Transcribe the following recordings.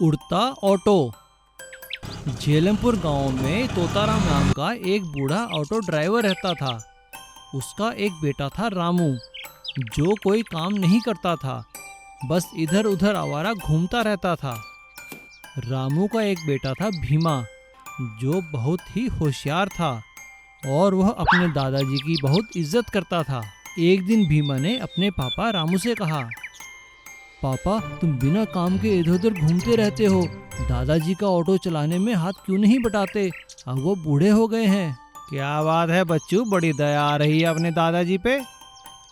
उड़ता ऑटो। झेलमपुर गांव में तोताराम नाम का एक बूढ़ा ऑटो ड्राइवर रहता था। उसका एक बेटा था रामू, जो कोई काम नहीं करता था, बस इधर उधर आवारा घूमता रहता था। रामू का एक बेटा था भीमा, जो बहुत ही होशियार था और वह अपने दादाजी की बहुत इज्जत करता था। एक दिन भीमा ने अपने पापा रामू से कहा, पापा तुम बिना काम के इधर उधर घूमते रहते हो, दादाजी का ऑटो चलाने में हाथ क्यों नहीं बटाते? अब वो बूढ़े हो गए हैं। क्या बात है बच्चू, बड़ी दया आ रही है अपने दादाजी पे।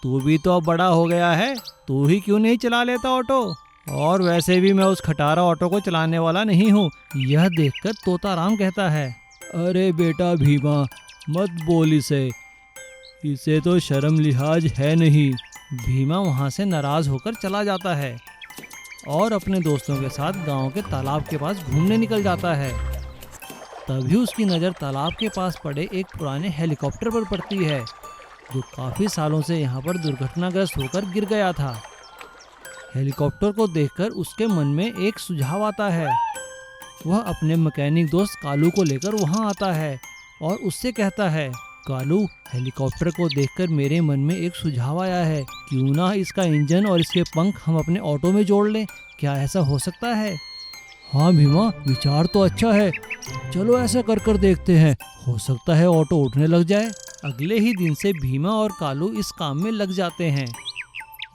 तू भी तो अब बड़ा हो गया है, तू ही क्यों नहीं चला लेता ऑटो? और वैसे भी मैं उस खटारा ऑटो को चलाने वाला नहीं हूँ। यह देखकर तोताराम कहता है, अरे बेटा भीमा मत बोल इसे तो शर्म लिहाज है नहीं। भीमा वहाँ से नाराज होकर चला जाता है और अपने दोस्तों के साथ गांव के तालाब के पास घूमने निकल जाता है। तभी उसकी नज़र तालाब के पास पड़े एक पुराने हेलीकॉप्टर पर पड़ती है, जो काफ़ी सालों से यहाँ पर दुर्घटनाग्रस्त होकर गिर गया था। हेलीकॉप्टर को देखकर उसके मन में एक सुझाव आता है। वह अपने मैकेनिक दोस्त कालू को लेकर वहाँ आता है और उससे कहता है, कालू हेलीकॉप्टर को देखकर मेरे मन में एक सुझाव आया है, क्यों ना इसका इंजन और इसके पंख हम अपने ऑटो में जोड़ लें, क्या ऐसा हो सकता है? हाँ भीमा, विचार तो अच्छा है, चलो ऐसा कर देखते हैं, हो सकता है ऑटो उठने लग जाए। अगले ही दिन से भीमा और कालू इस काम में लग जाते हैं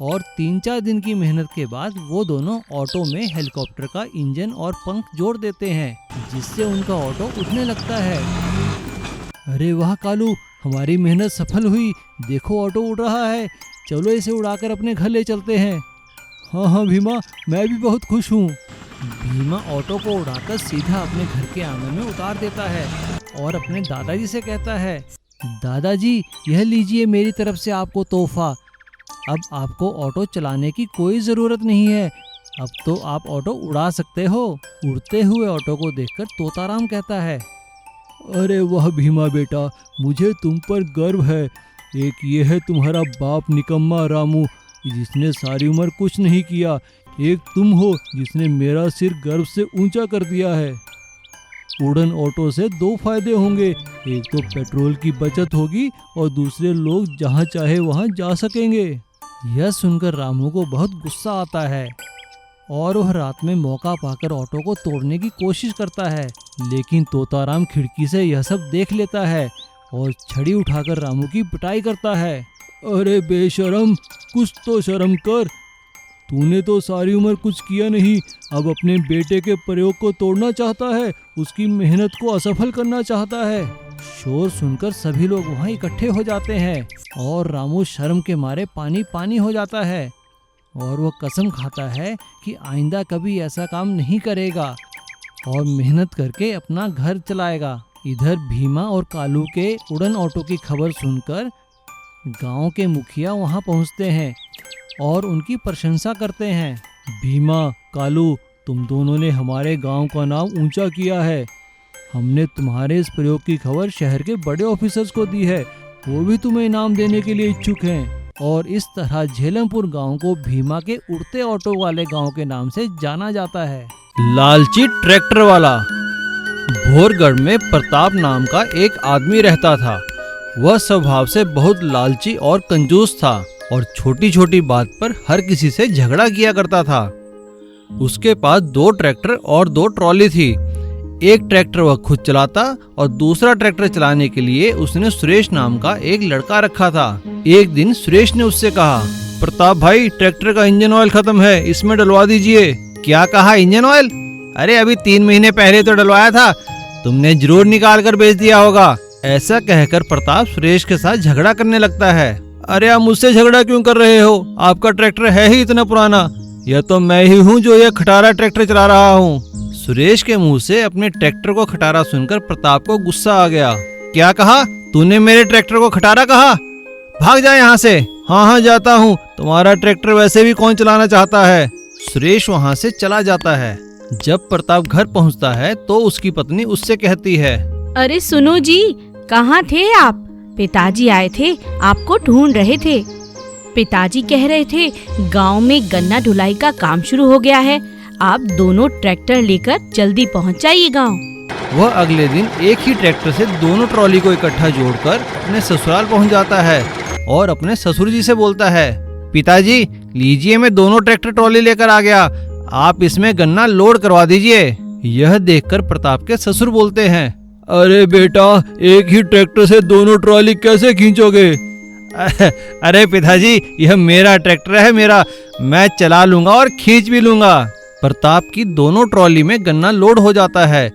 और 3-4 दिन की मेहनत के बाद वो दोनों ऑटो में हेलीकॉप्टर का इंजन और पंख जोड़ देते हैं, जिससे उनका ऑटो उठने लगता है। अरे वाह कालू, हमारी मेहनत सफल हुई, देखो ऑटो उड़ रहा है, चलो इसे उड़ाकर अपने घर ले चलते हैं। हाँ भीमा, मैं भी बहुत खुश हूँ। भीमा ऑटो को उड़ाकर सीधा अपने घर के आंगन में उतार देता है और अपने दादाजी से कहता है, दादाजी यह लीजिए मेरी तरफ से आपको तोहफा। अब आपको ऑटो चलाने की कोई ज़रूरत नहीं है, अब तो आप ऑटो उड़ा सकते हो। उड़ते हुए ऑटो को देखकर तोताराम कहता है, अरे वाह भीमा बेटा, मुझे तुम पर गर्व है। एक ये है तुम्हारा बाप निकम्मा रामू, जिसने सारी उम्र कुछ नहीं किया, एक तुम हो जिसने मेरा सिर गर्व से ऊंचा कर दिया है। उड़न ऑटो से 2 फायदे होंगे, एक तो पेट्रोल की बचत होगी और दूसरे लोग जहां चाहे वहां जा सकेंगे। यह सुनकर रामू को बहुत गुस्सा आता है और वह रात में मौका पाकर ऑटो को तोड़ने की कोशिश करता है, लेकिन तोताराम खिड़की से यह सब देख लेता है और छड़ी उठाकर रामू की पिटाई करता है। अरे बेशरम, कुछ तो शर्म कर, तूने तो सारी उम्र कुछ किया नहीं, अब अपने बेटे के प्रयोग को तोड़ना चाहता है, उसकी मेहनत को असफल करना चाहता है। शोर सुनकर सभी लोग वहाँ इकट्ठे हो जाते हैं और रामू शर्म के मारे पानी पानी हो जाता है और वो कसम खाता है कि आइंदा कभी ऐसा काम नहीं करेगा और मेहनत करके अपना घर चलाएगा। इधर भीमा और कालू के उड़न ऑटो की खबर सुनकर गांव के मुखिया वहां पहुंचते हैं और उनकी प्रशंसा करते हैं। भीमा, कालू, तुम दोनों ने हमारे गांव का नाम ऊंचा किया है। हमने तुम्हारे इस प्रयोग की खबर शहर के बड़े ऑफिसर्स को दी है, वो भी तुम्हें इनाम देने के लिए इच्छुक हैं। और इस तरह झेलमपुर गांव को भीमा के उड़ते ऑटो वाले गांव के नाम से जाना जाता है। लालची ट्रैक्टर वाला। भोरगढ़ में प्रताप नाम का एक आदमी रहता था। वह स्वभाव से बहुत लालची और कंजूस था और छोटी छोटी बात पर हर किसी से झगड़ा किया करता था। उसके पास 2 ट्रैक्टर और 2 ट्रॉली थी। एक ट्रैक्टर वह खुद चलाता और दूसरा ट्रैक्टर चलाने के लिए उसने सुरेश नाम का एक लड़का रखा था। एक दिन सुरेश ने उससे कहा, प्रताप भाई, ट्रैक्टर का इंजन ऑयल खत्म है, इसमें डलवा दीजिए। क्या कहा, इंजन ऑयल? अरे अभी 3 महीने पहले तो डलवाया था, तुमने जरूर निकाल कर बेच दिया होगा। ऐसा कहकर प्रताप सुरेश के साथ झगड़ा करने लगता है। अरे आप मुझसे झगड़ा क्यों कर रहे हो, आपका ट्रैक्टर है ही इतना पुराना, यह तो मैं ही हूँ जो यह खटारा ट्रैक्टर चला रहा हूँ। सुरेश के मुंह से अपने ट्रैक्टर को खटारा सुनकर प्रताप को गुस्सा आ गया। क्या कहा, तूने मेरे ट्रैक्टर को खटारा कहा? भाग जा यहाँ से। हाँ जाता हूँ, तुम्हारा ट्रैक्टर वैसे भी कौन चलाना चाहता है। सुरेश वहाँ से चला जाता है। जब प्रताप घर पहुँचता है तो उसकी पत्नी उससे कहती है, अरे सुनो जी, कहाँ थे आप? पिताजी आए थे, आपको ढूंढ रहे थे। पिताजी कह रहे थे गांव में गन्ना ढुलाई का काम शुरू हो गया है, आप दोनों ट्रैक्टर लेकर जल्दी पहुंच जाइए गांव। वह अगले दिन एक ही ट्रैक्टर से दोनों ट्रॉली को इकट्ठा जोड़कर अपने ससुराल पहुंच जाता है और अपने ससुर जी से बोलता है, पिताजी लीजिए, मैं दोनों ट्रैक्टर ट्रॉली लेकर आ गया, आप इसमें गन्ना लोड करवा दीजिए। यह देखकर प्रताप के ससुर बोलते हैं, अरे बेटा, एक ही ट्रैक्टर से दोनों ट्रॉली कैसे खींचोगे? अरे पिताजी, यह मेरा ट्रैक्टर है, मेरा, मैं चला लूंगा और खींच भी लूंगा। प्रताप की दोनों ट्रॉली में गन्ना लोड हो जाता है।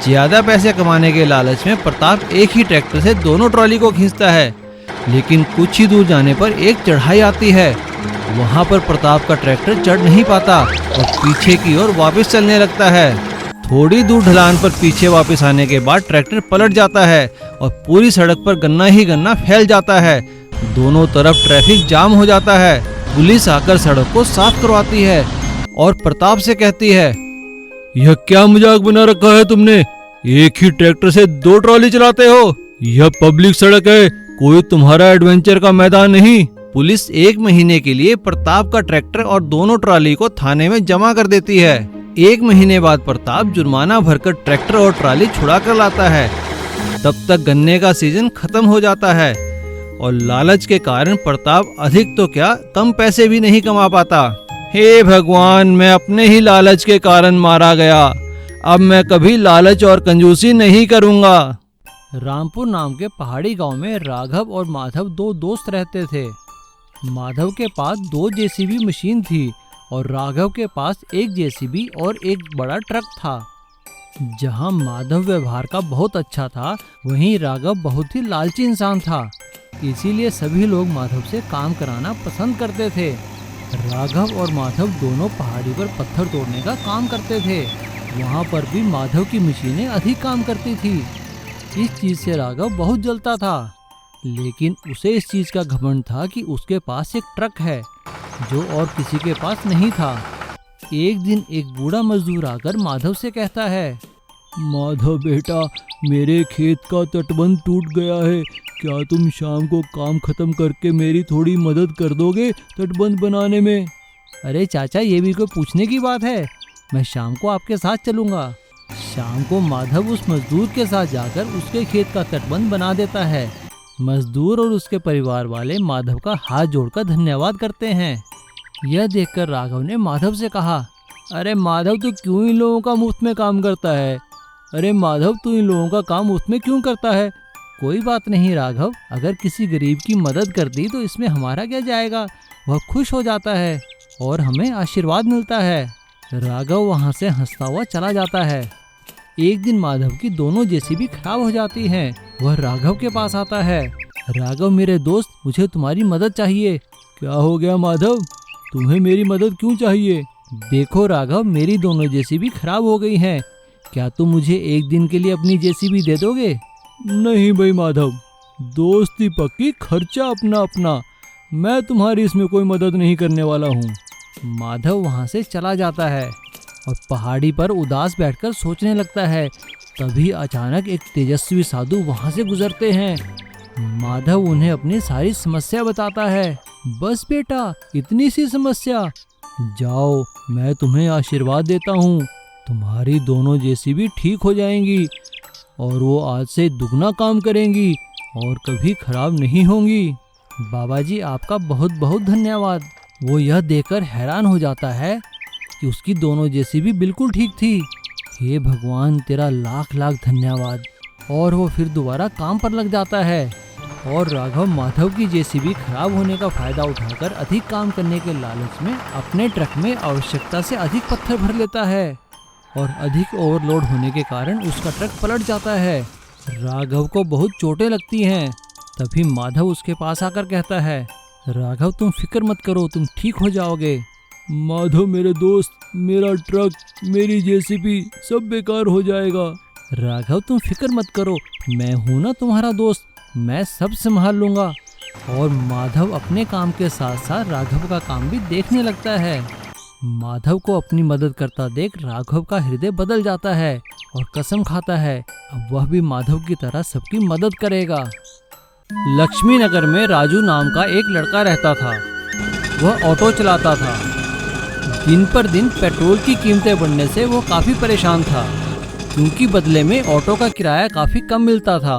ज्यादा पैसे कमाने के लालच में प्रताप एक ही ट्रैक्टर से दोनों ट्रॉली को खींचता है, लेकिन कुछ ही दूर जाने पर एक चढ़ाई आती है। वहां पर प्रताप का ट्रैक्टर चढ़ नहीं पाता और पीछे की ओर वापस चलने लगता है। थोड़ी दूर ढलान पर पीछे वापस आने के बाद ट्रैक्टर पलट जाता है और पूरी सड़क पर गन्ना ही गन्ना फैल जाता है। दोनों तरफ ट्रैफिक जाम हो जाता है। पुलिस आकर सड़क को साफ करवाती है और प्रताप से कहती है, यह क्या मजाक बना रखा है तुमने? एक ही ट्रैक्टर से दो ट्रॉली चलाते हो? यह पब्लिक सड़क है, कोई तुम्हारा एडवेंचर का मैदान नहीं। पुलिस 1 महीने के लिए प्रताप का ट्रैक्टर और दोनों ट्रॉली को थाने में जमा कर देती है। 1 महीने बाद प्रताप जुर्माना भरकर ट्रैक्टर और ट्रॉली छुड़ा कर लाता है। तब तक गन्ने का सीजन खत्म हो जाता है और लालच के कारण प्रताप अधिक तो क्या कम पैसे भी नहीं कमा पाता। हे भगवान, मैं अपने ही लालच के कारण मारा गया। अब मैं कभी लालच और कंजूसी नहीं करूंगा। रामपुर नाम के पहाड़ी गांव में राघव और माधव 2 दोस्त रहते थे। माधव के पास 2 जेसीबी मशीन थी और राघव के पास 1 जेसीबी और एक बड़ा ट्रक था। जहां माधव व्यवहार का बहुत अच्छा था, वहीं राघव बहुत ही लालची इंसान था। इसीलिए सभी लोग माधव से काम कराना पसंद करते थे। राघव और माधव दोनों पहाड़ी पर पत्थर तोड़ने का काम करते थे। वहां पर भी माधव की मशीनें अधिक काम करती थी। इस चीज से राघव बहुत जलता था, लेकिन उसे इस चीज का घमंड था कि उसके पास एक ट्रक है जो और किसी के पास नहीं था। एक दिन एक बूढ़ा मजदूर आकर माधव से कहता है, माधव बेटा, मेरे खेत का तटबंध टूट गया है, क्या तुम शाम को काम खत्म करके मेरी थोड़ी मदद कर दोगे तटबंध बनाने में? अरे चाचा, ये भी कोई पूछने की बात है, मैं शाम को आपके साथ चलूंगा। शाम को माधव उस मजदूर के साथ जाकर उसके खेत का तटबंध बना देता है। मजदूर और उसके परिवार वाले माधव का हाथ जोड़कर धन्यवाद करते हैं। यह देखकर राघव ने माधव से कहा, अरे माधव, तू क्यों इन लोगों का मुफ्त में काम करता है? अरे माधव, तू इन लोगों का काम मुफ्त में क्यों करता है? कोई बात नहीं राघव, अगर किसी गरीब की मदद कर दी तो इसमें हमारा क्या जाएगा? वह खुश हो जाता है और हमें आशीर्वाद मिलता है। राघव वहां से हंसता हुआ चला जाता है। एक दिन माधव की दोनों जेसीबी खराब हो जाती हैं। वह राघव के पास आता है। राघव, मेरे दोस्त, मुझे तुम्हारी मदद चाहिए। क्या हो गया माधव, तुम्हें मेरी मदद क्यों चाहिए? देखो राघव, मेरी दोनों जेसीबी खराब हो गई हैं। क्या तुम मुझे एक दिन के लिए अपनी जेसीबी दे दोगे? नहीं भाई माधव, दोस्ती पक्की, खर्चा अपना अपना, मैं तुम्हारी इसमें कोई मदद नहीं करने वाला हूँ। माधव वहाँ से चला जाता है और पहाड़ी पर उदास बैठकर सोचने लगता है। तभी अचानक एक तेजस्वी साधु वहाँ से गुजरते हैं। माधव उन्हें अपनी सारी समस्या बताता है। बस बेटा, इतनी सी समस्या? जाओ, मैं तुम्हें आशीर्वाद देता हूँ, तुम्हारी दोनों जेसीबी ठीक हो जाएंगी और वो आज से दुगना काम करेंगी और कभी खराब नहीं होंगी। बाबा जी, आपका बहुत बहुत धन्यवाद। वो यह देखकर हैरान हो जाता है कि उसकी दोनों जेसीबी बिल्कुल ठीक थी। हे भगवान, तेरा लाख लाख धन्यवाद। और वो फिर दोबारा काम पर लग जाता है और राघव माधव की जेसीबी खराब होने का फायदा उठाकर अधिक काम करने के लालच में अपने ट्रक में आवश्यकता से अधिक पत्थर भर लेता है और अधिक ओवरलोड होने के कारण उसका ट्रक पलट जाता है। राघव को बहुत चोटें लगती हैं। तभी माधव उसके पास आकर कहता है, राघव, तुम फिक्र मत करो, तुम ठीक हो जाओगे। माधव मेरे दोस्त, मेरा ट्रक, मेरी जेसीबी सब बेकार हो जाएगा। राघव, तुम फिक्र मत करो, मैं हूँ ना तुम्हारा दोस्त, मैं सब संभाल लूँगा। और माधव अपने काम के साथ साथ राघव का काम भी देखने लगता है। माधव को अपनी मदद करता देख राघव का हृदय बदल जाता है और कसम खाता है अब वह भी माधव की तरह सबकी मदद करेगा। लक्ष्मी नगर में राजू नाम का एक लड़का रहता था। वह ऑटो चलाता था। दिन पर दिन पेट्रोल की कीमतें बढ़ने से वो काफी परेशान था, क्योंकि बदले में ऑटो का किराया काफी कम मिलता था।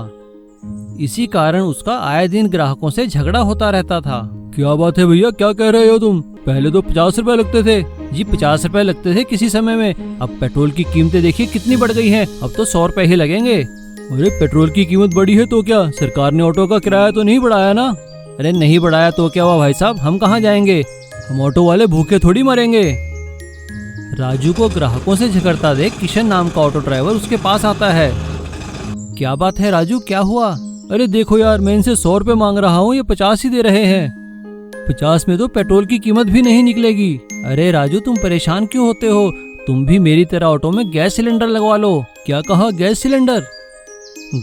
इसी कारण उसका आए दिन ग्राहकों से झगड़ा होता रहता था। क्या बात है भैया, क्या कह रहे हो तुम? पहले तो 50 रुपए लगते थे। जी 50 रुपए लगते थे किसी समय में, अब पेट्रोल की कीमतें देखिए कितनी बढ़ गई हैं, अब तो 100 रुपए ही लगेंगे। अरे पेट्रोल की कीमत बढ़ी है तो क्या, सरकार ने ऑटो का किराया तो नहीं बढ़ाया ना? अरे नहीं बढ़ाया तो क्या हुआ भाई साहब, हम कहाँ जाएंगे? हम ऑटो वाले भूखे थोड़ी मरेंगे। राजू को ग्राहकों से झगड़ता देख किशन नाम का ऑटो ड्राइवर उसके पास आता है। क्या बात है राजू, क्या हुआ? अरे देखो यार, मैं इनसे 100 रुपए मांग रहा हूँ, ये 50 ही दे रहे हैं। 50 में तो पेट्रोल की कीमत भी नहीं निकलेगी। अरे राजू तुम परेशान क्यों होते हो, तुम भी मेरी तरह ऑटो में गैस सिलेंडर लगवा लो। क्या कहा, गैस सिलेंडर?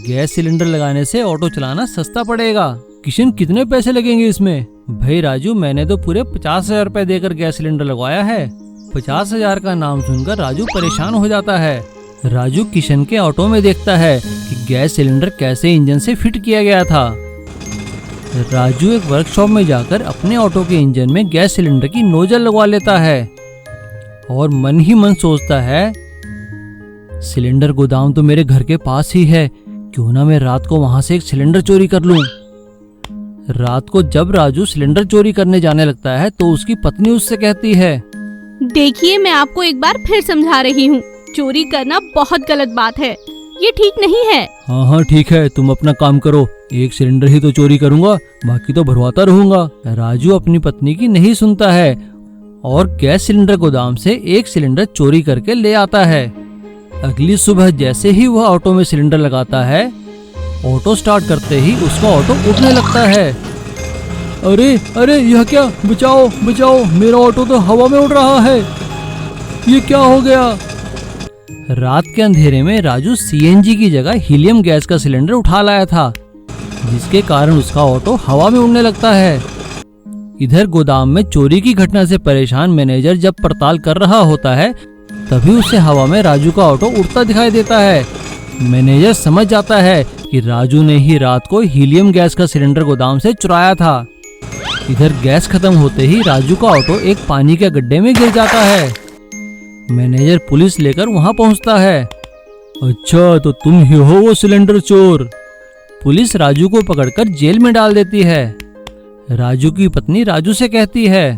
गैस सिलेंडर लगाने से ऑटो चलाना सस्ता पड़ेगा। किशन कितने पैसे लगेंगे इसमें? भाई राजू मैंने तो पूरे 50,000 रुपए देकर गैस सिलेंडर लगवाया है। 50,000 का नाम सुनकर राजू परेशान हो जाता है। राजू किशन के ऑटो में देखता है कि गैस सिलेंडर कैसे इंजन से फिट किया गया था। राजू एक वर्कशॉप में जाकर अपने ऑटो के इंजन में गैस सिलेंडर की नोजल लगवा लेता है और मन ही मन सोचता है, सिलेंडर गोदाम तो मेरे घर के पास ही है, क्यों ना मैं रात को वहां से एक सिलेंडर चोरी कर लूं। रात को जब राजू सिलेंडर चोरी करने जाने लगता है तो उसकी पत्नी उससे कहती है, देखिए मैं आपको एक बार फिर समझा रही हूँ, चोरी करना बहुत गलत बात है, ये ठीक नहीं है। हाँ हाँ ठीक है, तुम अपना काम करो, एक सिलेंडर ही तो चोरी करूंगा, बाकी तो भरवाता रहूंगा। राजू अपनी पत्नी की नहीं सुनता है और गैस सिलेंडर गोदाम से एक सिलेंडर चोरी करके ले आता है। अगली सुबह जैसे ही वह ऑटो में सिलेंडर लगाता है, ऑटो स्टार्ट करते ही उसका ऑटो उड़ने लगता है। अरे अरे यह क्या, बचाओ बचाओ, मेरा ऑटो तो हवा में उड़ रहा है, ये क्या हो गया? रात के अंधेरे में राजू सीएनजी की जगह हीलियम गैस का सिलेंडर उठा लाया था, जिसके कारण उसका ऑटो हवा में उड़ने लगता है। इधर गोदाम में चोरी की घटना से परेशान मैनेजर जब पड़ताल कर रहा होता है, तभी उसे हवा में राजू का ऑटो उड़ता दिखाई देता है। मैनेजर समझ जाता है कि राजू ने ही रात को हीलियम गैस का सिलेंडर गोदाम से चुराया था। इधर गैस खत्म होते ही राजू का ऑटो एक पानी के गड्ढे में गिर जाता है। मैनेजर पुलिस लेकर वहां पहुंचता है। अच्छा तो तुम ही हो वो सिलेंडर चोर। पुलिस राजू को पकड़कर जेल में डाल देती है। राजू की पत्नी राजू से कहती है,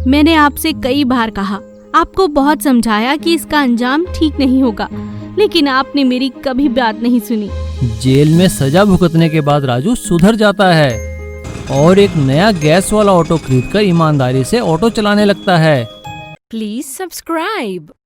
मैंने आपसे कई बार कहा, आपको बहुत समझाया कि इसका अंजाम ठीक नहीं होगा, लेकिन आपने मेरी कभी बात नहीं सुनी। जेल में सजा भुगतने के बाद राजू सुधर जाता है और एक नया गैस वाला ऑटो खरीदकर ईमानदारी से ऑटो चलाने लगता है। Please subscribe.